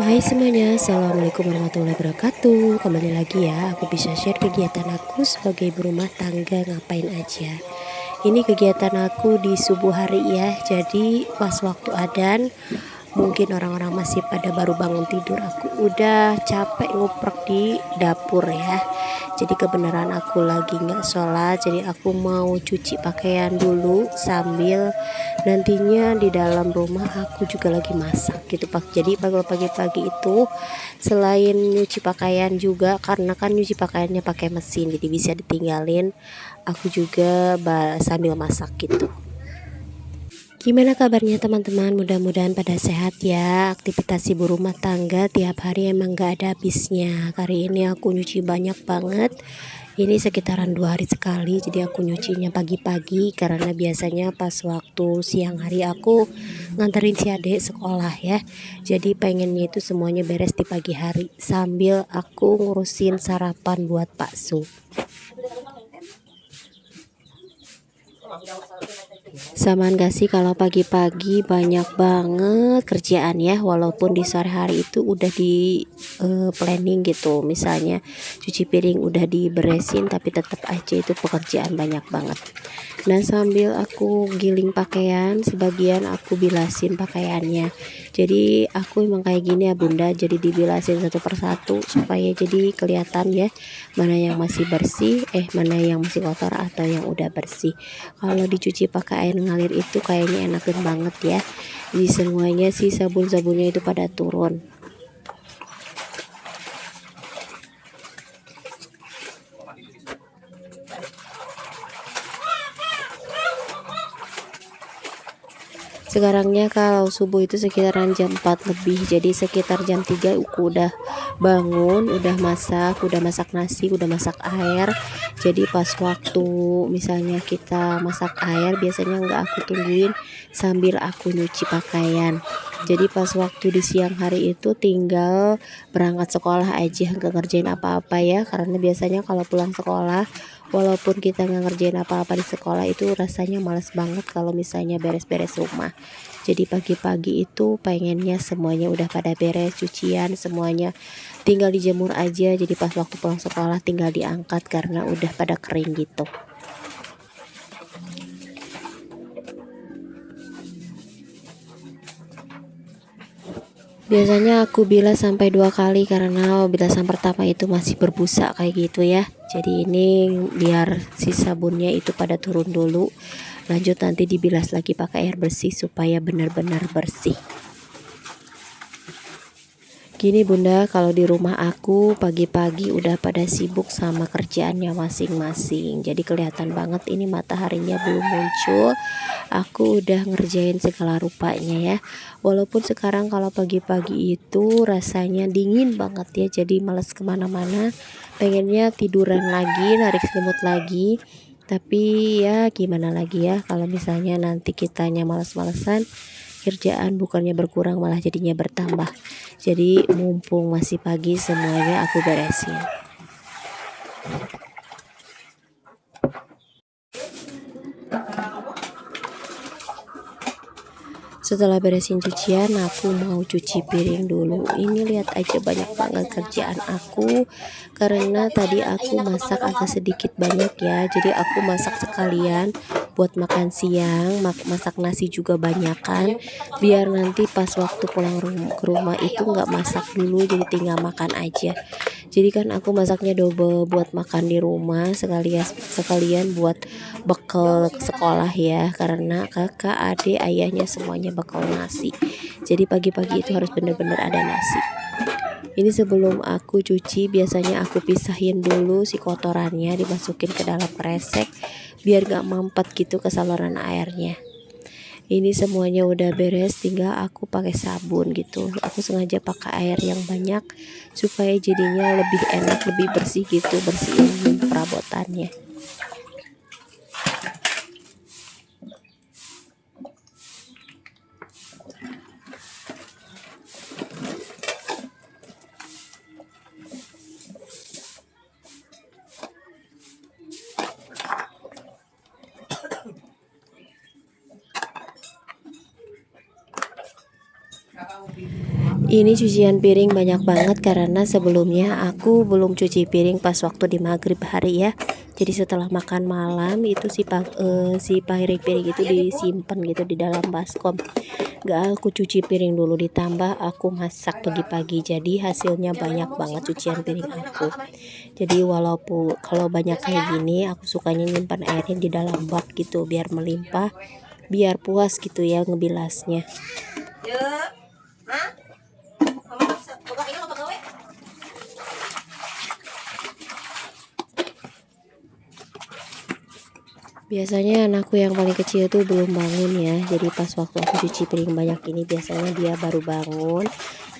Hai semuanya, Assalamualaikum warahmatullahi wabarakatuh. Kembali lagi ya, aku bisa share kegiatan aku sebagai ibu rumah tangga ngapain aja. Ini kegiatan aku di subuh hari ya, jadi pas waktu adzan mungkin orang-orang masih pada baru bangun tidur, aku udah capek nguprek di dapur ya. Jadi kebenaran aku lagi nggak sholat, jadi aku mau cuci pakaian dulu sambil nantinya di dalam rumah aku juga lagi masak gitu Pak. Jadi pagi-pagi itu selain nyuci pakaian juga, karena kan nyuci pakaiannya pakai mesin jadi bisa ditinggalin, aku juga sambil masak gitu. Gimana kabarnya teman-teman? Mudah-mudahan pada sehat ya. Aktivitas ibu rumah tangga tiap hari emang gak ada habisnya. Kali ini aku nyuci banyak banget. Ini sekitaran 2 hari sekali. Jadi aku nyucinya pagi-pagi karena biasanya pas waktu siang hari aku nganterin si adik sekolah ya. Jadi pengennya itu semuanya beres di pagi hari sambil aku ngurusin sarapan buat Pak Su. Samaan gak sih kalau pagi-pagi banyak banget kerjaan ya, walaupun di sore hari itu udah di planning gitu, misalnya cuci piring udah diberesin tapi tetap aja itu pekerjaan banyak banget. Nah sambil aku giling pakaian, sebagian aku bilasin pakaiannya. Jadi aku emang kayak gini ya bunda, jadi dibilasin satu persatu supaya jadi kelihatan ya mana yang masih bersih, mana yang masih kotor atau yang udah bersih. Kalau dicuci pakai air ngalir itu kayaknya enakin banget ya. Jadi semuanya sih sabun-sabunnya itu pada turun. Sekarangnya kalau subuh itu sekitaran jam 4 lebih, jadi sekitar jam 3 aku udah bangun, udah masak nasi, udah masak air. Jadi pas waktu misalnya kita masak air, biasanya nggak aku tungguin sambil aku nyuci pakaian. Jadi pas waktu di siang hari itu tinggal berangkat sekolah aja, nggak ngerjain apa-apa ya, karena biasanya kalau pulang sekolah walaupun kita nggak ngerjain apa-apa di sekolah itu rasanya males banget kalau misalnya beres-beres rumah. Jadi pagi-pagi itu pengennya semuanya udah pada beres, cucian semuanya tinggal dijemur aja, jadi pas waktu pulang sekolah tinggal diangkat karena udah pada kering gitu. Biasanya aku bilas sampai 2 kali karena bilasan pertama itu masih berbusa kayak gitu ya. Jadi ini biar si sabunnya itu pada turun dulu. Lanjut nanti dibilas lagi pakai air bersih supaya benar-benar bersih. Gini bunda, kalau di rumah aku pagi-pagi udah pada sibuk sama kerjaannya masing-masing. Jadi kelihatan banget ini mataharinya belum muncul. Aku udah ngerjain segala rupanya ya. Walaupun sekarang kalau pagi-pagi itu rasanya dingin banget ya. Jadi males kemana-mana. Pengennya tiduran lagi, narik selimut lagi. Tapi ya gimana lagi ya, kalau misalnya nanti kitanya males-malesan, kerjaan bukannya berkurang malah jadinya bertambah. Jadi mumpung masih pagi semuanya aku beresin. Setelah beresin cucian, aku mau cuci piring dulu. Ini lihat aja banyak banget kerjaan aku karena tadi aku masak agak sedikit banyak ya. Jadi aku masak sekalian buat makan siang, masak nasi juga banyak kan. Biar nanti pas waktu pulang ke rumah itu nggak masak dulu, jadi tinggal makan aja. Jadi kan aku masaknya double buat makan di rumah sekalian buat bekal sekolah ya, karena kakak, adik, ayahnya semuanya bakal nasi. Jadi pagi-pagi itu harus benar-benar ada nasi. Ini sebelum aku cuci biasanya aku pisahin dulu si kotorannya, dimasukin ke dalam kresek biar gak mampet gitu ke saluran airnya. Ini semuanya udah beres, tinggal aku pakai sabun gitu. Aku sengaja pakai air yang banyak supaya jadinya lebih enak, lebih bersih gitu, bersihin perabotannya. Ini cucian piring banyak banget karena sebelumnya aku belum cuci piring pas waktu di maghrib hari ya. Jadi setelah makan malam itu si piring-piring itu disimpan gitu di dalam baskom. Gak aku cuci piring dulu, ditambah aku masak pagi-pagi, jadi hasilnya banyak banget cucian piring aku. Jadi walaupun kalau banyak kayak gini, aku sukanya nyimpan airnya di dalam bak gitu biar melimpah, biar puas gitu ya ngebilasnya. Biasanya anakku yang paling kecil tuh belum bangun ya. Jadi pas waktu aku cuci piring banyak ini biasanya dia baru bangun.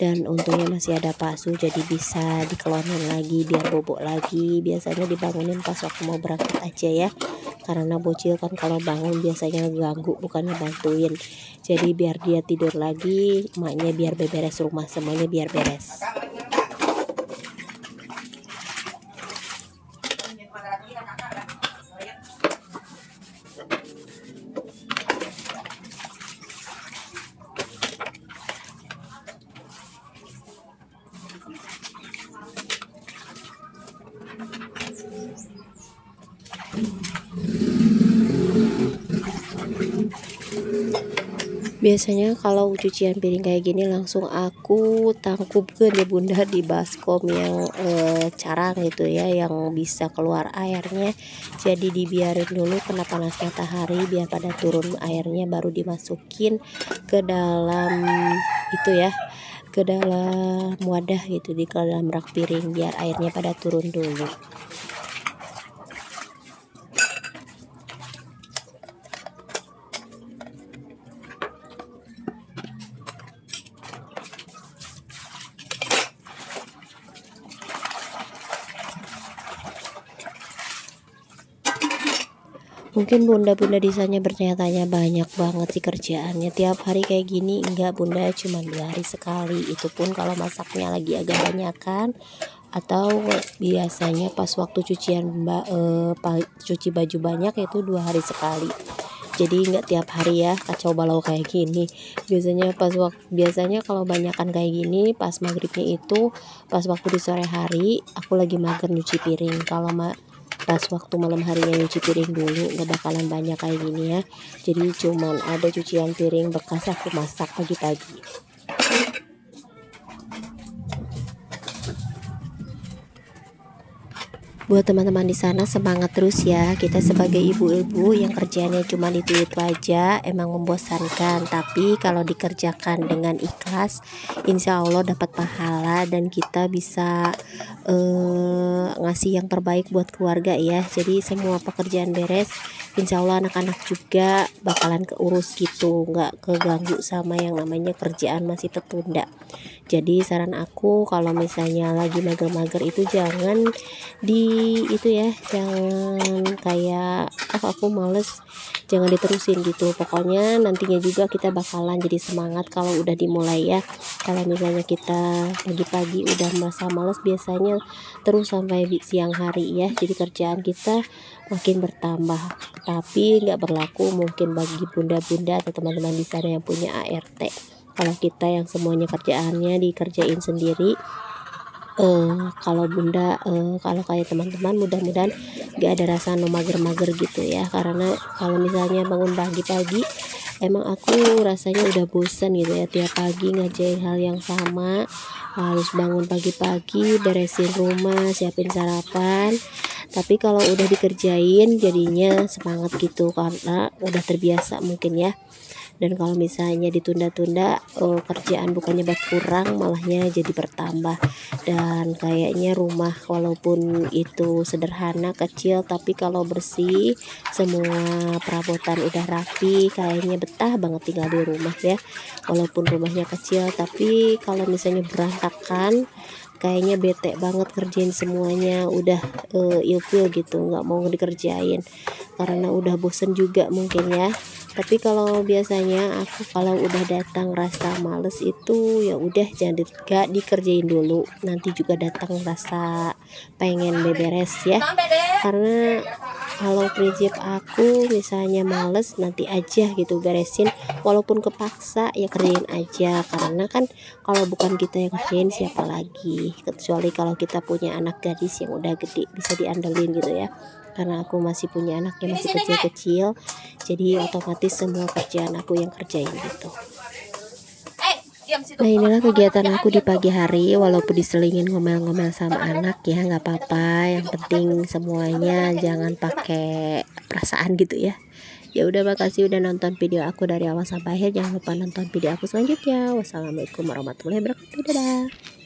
Dan untungnya masih ada bakso jadi bisa dikeluarin lagi biar bobok lagi. Biasanya dibangunin pas waktu mau berangkat aja ya. Karena bocil kan kalau bangun biasanya ganggu bukannya bantuin. Jadi biar dia tidur lagi, emaknya biar beberes rumah, semuanya biar beres. Biasanya kalau cucian piring kayak gini langsung aku tangkupkan ya bunda di baskom yang carang gitu ya, yang bisa keluar airnya. Jadi dibiarin dulu kena panas matahari biar pada turun airnya, baru dimasukin ke dalam itu ya, ke dalam wadah gitu, di dalam rak piring biar airnya pada turun dulu. Mungkin bunda-bunda di sana bertanya-tanya banyak banget sih kerjaannya tiap hari kayak gini. Enggak bunda, cuma 2 hari sekali, itu pun kalau masaknya lagi agak banyakan, atau biasanya pas waktu cuci baju banyak itu 2 hari sekali. Jadi enggak tiap hari ya kacau balau kayak gini. Biasanya kalau banyakan kayak gini pas maghribnya itu pas waktu di sore hari aku lagi mager nyuci piring. Kalau pas waktu malam harinya nyuci piring dulu nggak bakalan banyak kayak gini ya. Jadi cuman ada cucian piring bekas aku masak pagi-pagi. Buat teman-teman di sana semangat terus ya. Kita sebagai ibu-ibu yang kerjanya cuma itu aja emang membosankan, tapi kalau dikerjakan dengan ikhlas insya Allah dapat pahala dan kita bisa ngasih yang terbaik buat keluarga ya. Jadi semua pekerjaan beres, insya Allah anak-anak juga bakalan keurus gitu, nggak keganggu sama yang namanya kerjaan masih tertunda. Jadi saran aku kalau misalnya lagi mager-mager itu jangan jangan kayak aku males, jangan diterusin gitu. Pokoknya nantinya juga kita bakalan jadi semangat kalau udah dimulai ya. Kalau misalnya kita pagi-pagi udah merasa males, biasanya terus sampai siang hari ya, jadi kerjaan kita makin bertambah. Tapi nggak berlaku mungkin bagi bunda-bunda atau teman-teman di sana yang punya ART. Kalau kita yang semuanya kerjaannya dikerjain sendiri, kalau bunda kalau kayak teman-teman mudah-mudahan gak ada rasa mager-mager gitu ya. Karena kalau misalnya bangun pagi-pagi emang aku rasanya udah bosan gitu ya, tiap pagi ngerjain hal yang sama, harus bangun pagi-pagi beresin rumah, siapin sarapan. Tapi kalau udah dikerjain jadinya semangat gitu karena udah terbiasa mungkin ya. Dan kalau misalnya ditunda-tunda, kerjaan bukannya berkurang malahnya jadi bertambah. Dan kayaknya rumah walaupun itu sederhana kecil, tapi kalau bersih semua perabotan udah rapi, kayaknya betah banget tinggal di rumah ya. Walaupun rumahnya kecil, tapi kalau misalnya berantakan kayaknya bete banget kerjain semuanya, udah ilfil gitu, nggak mau dikerjain karena udah bosen juga mungkin ya. Tapi kalau biasanya aku kalau udah datang rasa males itu ya udah gak dikerjain dulu, nanti juga datang rasa pengen beberes ya. Karena Kalau prinsip aku misalnya males nanti aja gitu beresin, walaupun kepaksa ya kerjain aja, karena kan kalau bukan kita yang kerjain siapa lagi, kecuali kalau kita punya anak gadis yang udah gede bisa diandelin gitu ya. Karena aku masih punya anaknya masih kecil-kecil, jadi otomatis semua kerjaan aku yang kerjain gitu. Nah inilah kegiatan aku di pagi hari, walaupun diselingin ngomel-ngomel sama anak ya nggak apa-apa, yang penting semuanya jangan pakai perasaan gitu ya. Ya udah, makasih udah nonton video aku dari awal sampai akhir, jangan lupa nonton video aku selanjutnya. Wassalamualaikum warahmatullahi wabarakatuh, dadah.